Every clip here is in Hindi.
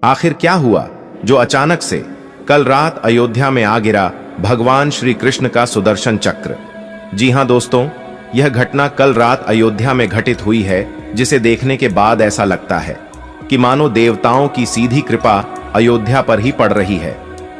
आखिर क्या हुआ जो अचानक से कल रात अयोध्या में आ गिरा भगवान श्री कृष्ण का सुदर्शन चक्र? जी हां दोस्तों, यह घटना कल रात अयोध्या में घटित हुई है, जिसे देखने के बाद ऐसा लगता है कि मानो देवताओं की सीधी कृपा अयोध्या पर ही पड़ रही है।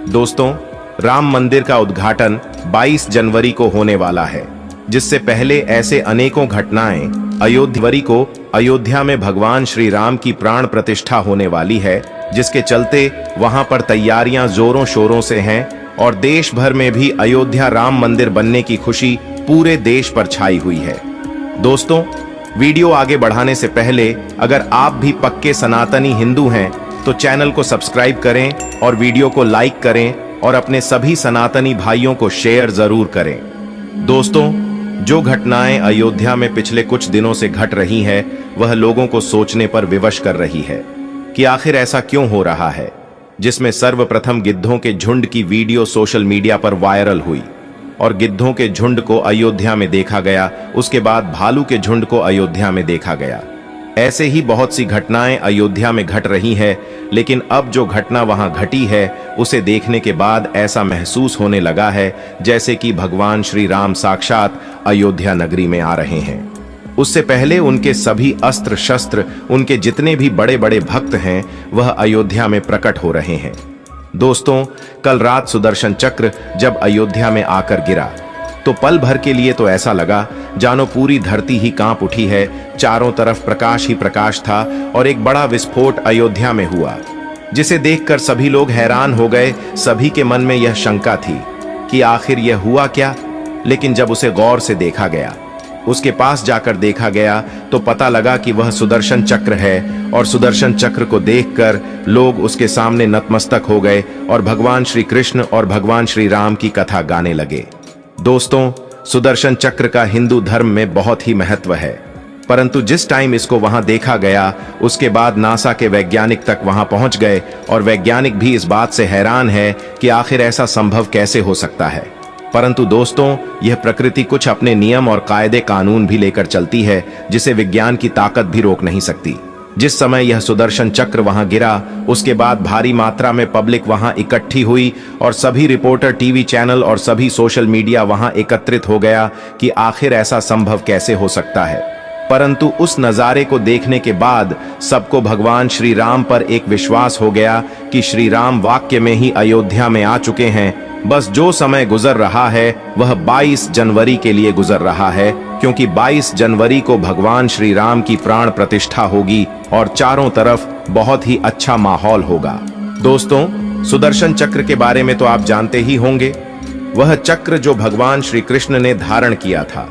दोस्तों, राम मंदिर का उद्घाटन 22 जनवरी को होने वाला है, जिससे पहले ऐसे अनेकों घटनाएं अयोध्या में भगवान श्री राम की प्राण प्रतिष्ठा होने वाली है, जिसके चलते वहां पर तैयारियां जोरों शोरों से हैं और देश भर में भी अयोध्या राम मंदिर बनने की खुशी पूरे देश पर छाई हुई है। दोस्तों, वीडियो आगे बढ़ाने से पहले अगर आप भी पक्के सनातनी हिंदू हैं तो चैनल को सब्सक्राइब करें और वीडियो को लाइक करें और अपने सभी सनातनी भाइयों को शेयर जरूर करें। दोस्तों, जो घटनाएं अयोध्या में पिछले कुछ दिनों से घट रही हैं, वह लोगों को सोचने पर विवश कर रही है कि आखिर ऐसा क्यों हो रहा है। जिसमें सर्वप्रथम गिद्धों के झुंड की वीडियो सोशल मीडिया पर वायरल हुई और गिद्धों के झुंड को अयोध्या में देखा गया। उसके बाद भालू के झुंड को अयोध्या में देखा गया। ऐसे ही बहुत सी घटनाएं अयोध्या में घट रही है, लेकिन अब जो घटना वहां घटी है उसे देखने के बाद ऐसा महसूस होने लगा है जैसे कि भगवान श्री राम साक्षात अयोध्या नगरी में आ रहे हैं। उससे पहले उनके सभी अस्त्र शस्त्र, उनके जितने भी बड़े बड़े भक्त हैं, वह अयोध्या में प्रकट हो रहे हैं। दोस्तों, कल रात सुदर्शन चक्र जब अयोध्या में आकर गिरा तो पल भर के लिए तो ऐसा लगा जानो पूरी धरती ही कांप उठी है। चारों तरफ प्रकाश ही प्रकाश था और एक बड़ा विस्फोट अयोध्या में हुआ, जिसे देखकर सभी लोग हैरान हो गए। सभी के मन में यह शंका थी कि आखिर यह हुआ क्या, लेकिन जब उसे गौर से देखा गया, उसके पास जाकर देखा गया तो पता लगा कि वह सुदर्शन चक्र है और सुदर्शन चक्र को देखकर लोग उसके सामने नतमस्तक हो गए और भगवान श्री कृष्ण और भगवान श्री राम की कथा गाने लगे। दोस्तों, सुदर्शन चक्र का हिंदू धर्म में बहुत ही महत्व है, परंतु जिस टाइम इसको वहां देखा गया उसके बाद नासा के वैज्ञानिक तक वहां पहुंच गए और वैज्ञानिक भी इस बात से हैरान है कि आखिर ऐसा संभव कैसे हो सकता है। परंतु दोस्तों, यह प्रकृति कुछ अपने नियम और कायदे कानून भी लेकर चलती है, जिसे विज्ञान की ताकत भी रोक नहीं सकती। जिस समय यह सुदर्शन चक्र वहां गिरा, उसके बाद भारी मात्रा में पब्लिक वहां इकट्ठी हुई और सभी रिपोर्टर, टीवी चैनल और सभी सोशल मीडिया वहां एकत्रित हो गया कि आखिर ऐसा संभव कैसे हो सकता है। परंतु उस नजारे को देखने के बाद सबको भगवान श्री राम पर एक विश्वास हो गया कि श्री राम वाक्य में ही अयोध्या में आ चुके हैं। बस जो समय गुजर रहा है वह 22 जनवरी के लिए गुजर रहा है, क्योंकि 22 जनवरी को भगवान श्री राम की प्राण प्रतिष्ठा होगी और चारों तरफ बहुत ही अच्छा माहौल होगा। दोस्तों, सुदर्शन चक्र के बारे में तो आप जानते ही होंगे। वह चक्र जो भगवान श्री कृष्ण ने धारण किया था।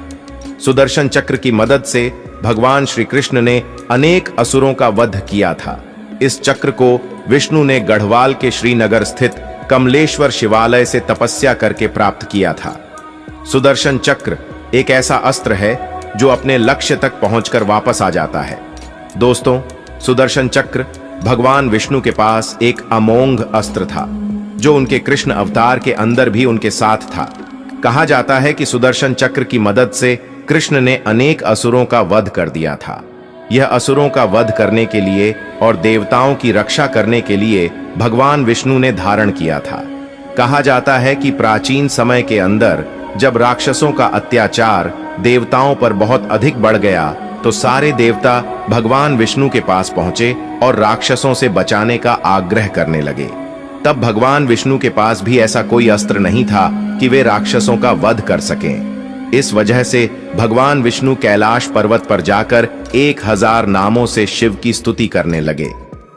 सुदर्शन चक्र की मदद से भगवान श्री कृष्ण ने अनेक असुरों का वध किया था। इस चक्र को विष्णु ने गढ़वाल के श्रीनगर स्थित कमलेश्वर शिवालय से तपस्या करके प्राप्त किया था। सुदर्शन चक्र एक ऐसा अस्त्र है जो अपने लक्ष्य तक पहुंचकर वापस आ जाता है। दोस्तों, सुदर्शन चक्र भगवान विष्णु के पास एक अमोघ अस्त्र था, जो उनके कृष्ण अवतार के अंदर भी उनके साथ था। कहा जाता है कि सुदर्शन चक्र की मदद से कृष्ण ने अनेक असुरों का वध कर दिया था। यह असुरों का वध करने के लिए और देवताओं की रक्षा करने के लिए भगवान विष्णु ने धारण किया था। कहा जाता है कि प्राचीन समय के अंदर जब राक्षसों का अत्याचार देवताओं पर बहुत अधिक बढ़ गया, तो सारे देवता भगवान विष्णु के पास पहुंचे और राक्षसों से बचाने का आग्रह करने लगे। तब भगवान विष्णु के पास भी ऐसा कोई अस्त्र नहीं था कि वे राक्षसों का वध कर सकें। इस वजह से भगवान विष्णु कैलाश पर्वत पर जाकर 1000 नामों से शिव की स्तुति करने लगे।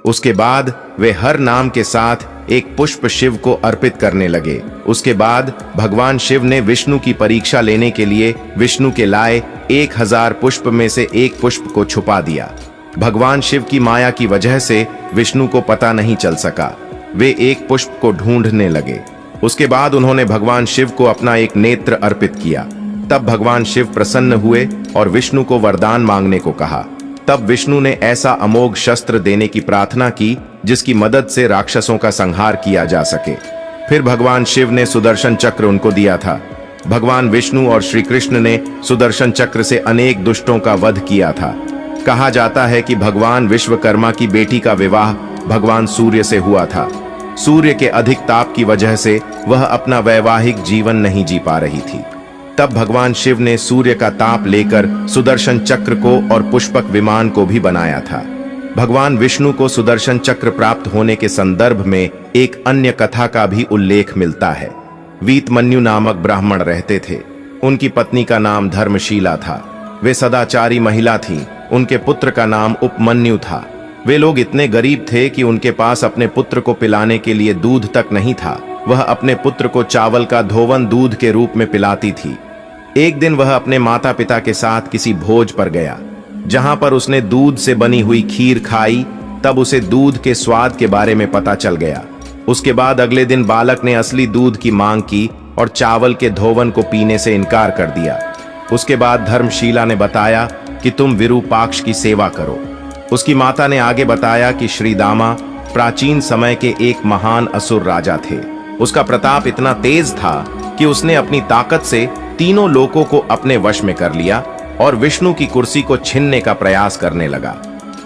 उसके बाद वे हर नाम के साथ एक पुष्प शिव को अर्पित करने लगे। उसके बाद भगवान शिव ने विष्णु की परीक्षा लेने के लिए विष्णु के लाए 1000 पुष्प में से एक पुष्प को छुपा दिया। भगवान शिव की माया की वजह से विष्णु को पता नहीं चल सका। वे एक पुष्प को ढूंढने लगे। उसके बाद उन्होंने भगवान शिव को अपना एक नेत्र अर्पित किया। तब भगवान शिव प्रसन्न हुए और विष्णु को वरदान मांगने को कहा। तब विष्णु ने ऐसा अमोघ शस्त्र देने की प्रार्थना की जिसकी मदद से राक्षसों का संहार किया जा सके। फिर भगवान शिव ने सुदर्शन चक्र उनको दिया था। भगवान विष्णु और श्री कृष्ण ने सुदर्शन चक्र से अनेक दुष्टों का वध किया था। कहा जाता है कि भगवान विश्वकर्मा की बेटी का विवाह भगवान सूर्य से हुआ था। सूर्य के अधिक ताप की वजह से वह अपना वैवाहिक जीवन नहीं जी पा रही थी। तब भगवान शिव ने सूर्य का ताप लेकर सुदर्शन चक्र को और पुष्पक विमान को भी बनाया था। भगवान विष्णु को सुदर्शन चक्र प्राप्त होने के संदर्भ में एक अन्य कथा का भी उल्लेख मिलता है। वीतमन्यु नामक ब्राह्मण रहते थे। उनकी पत्नी का नाम धर्मशीला था। वे सदाचारी महिला थीं। उनके पुत्र का नाम उपमन्यु था। वे लोग इतने गरीब थे कि उनके पास अपने पुत्र को पिलाने के लिए दूध तक नहीं था। वह अपने पुत्र को चावल का धोवन दूध के रूप में पिलाती थी। एक दिन वह अपने माता पिता के साथ किसी भोज पर गया, जहां पर उसने दूध से बनी हुई खीर खाई। तब उसे दूध के स्वाद के बारे में पता चल गया। उसके बाद अगले दिन बालक ने असली दूध की मांग की और चावल के धोवन को पीने से इनकार कर दिया। उसके बाद धर्मशीला ने बताया कि तुम विरूपाक्ष की सेवा करो। उसकी माता ने आगे बताया कि श्रीदामा प्राचीन समय के एक महान असुर राजा थे। उसका प्रताप इतना तेज था कि उसने अपनी ताकत से तीनों लोकों को अपने वश में कर लिया और विष्णु की कुर्सी को छीनने का प्रयास करने लगा।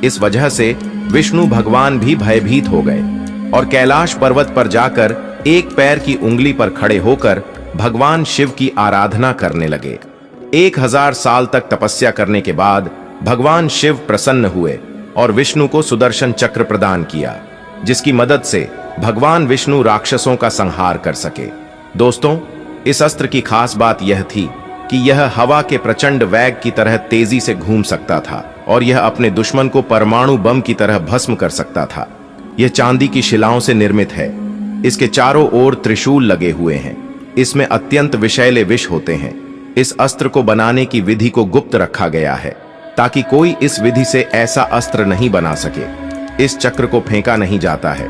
इस वजह से विष्णु भगवान भी भयभीत हो गए और कैलाश पर्वत पर जाकर एक पैर की उंगली पर खड़े होकर भगवान शिव की आराधना करने लगे। 1000 साल तक तपस्या करने के बाद भगवान शिव प्रसन्न हुए और विष्णु को सुदर्शन चक्र प्रदान किया, जिसकी मदद से भगवान विष्णु राक्षसों का संहार कर सके। दोस्तों, इस अस्त्र की खास बात यह थी कि यह हवा के प्रचंड वेग की तरह तेजी से घूम सकता था और यह अपने दुश्मन को परमाणु बम की तरह भस्म कर सकता था। यह चांदी की शिलाओं से निर्मित है। इसके चारों ओर त्रिशूल लगे हुए हैं। इसमें अत्यंत विषैले विष होते हैं। इस अस्त्र को बनाने की विधि को गुप्त रखा गया है ताकि कोई इस विधि से ऐसा अस्त्र नहीं बना सके। इस चक्र को फेंका नहीं जाता है,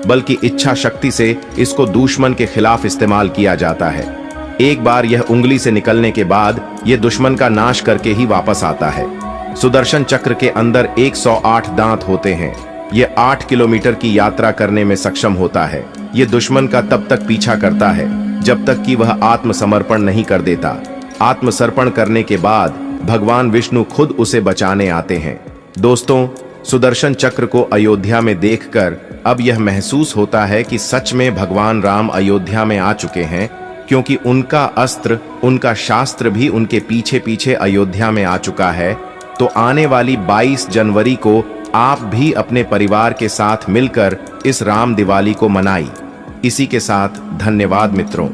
बल्कि इच्छा शक्ति से इसको दुश्मन के खिलाफ इस्तेमाल किया जाता है। एक बार यह उंगली से निकलने के बाद यह दुश्मन का नाश करके ही वापस आता है। सुदर्शन चक्र के अंदर 108 दांत होते हैं। यह 8 किलोमीटर की यात्रा करने में सक्षम होता है। यह दुश्मन का तब तक पीछा करता है जब तक कि वह आत्मसमर्पण नहीं कर देता। आत्मसमर्पण करने के बाद भगवान विष्णु खुद उसे बचाने आते हैं। दोस्तों, सुदर्शन चक्र को अयोध्या में देखकर अब यह महसूस होता है कि सच में भगवान राम अयोध्या में आ चुके हैं, क्योंकि उनका अस्त्र, उनका शास्त्र भी उनके पीछे पीछे अयोध्या में आ चुका है। तो आने वाली 22 जनवरी को आप भी अपने परिवार के साथ मिलकर इस राम दिवाली को मनाई। इसी के साथ धन्यवाद मित्रों।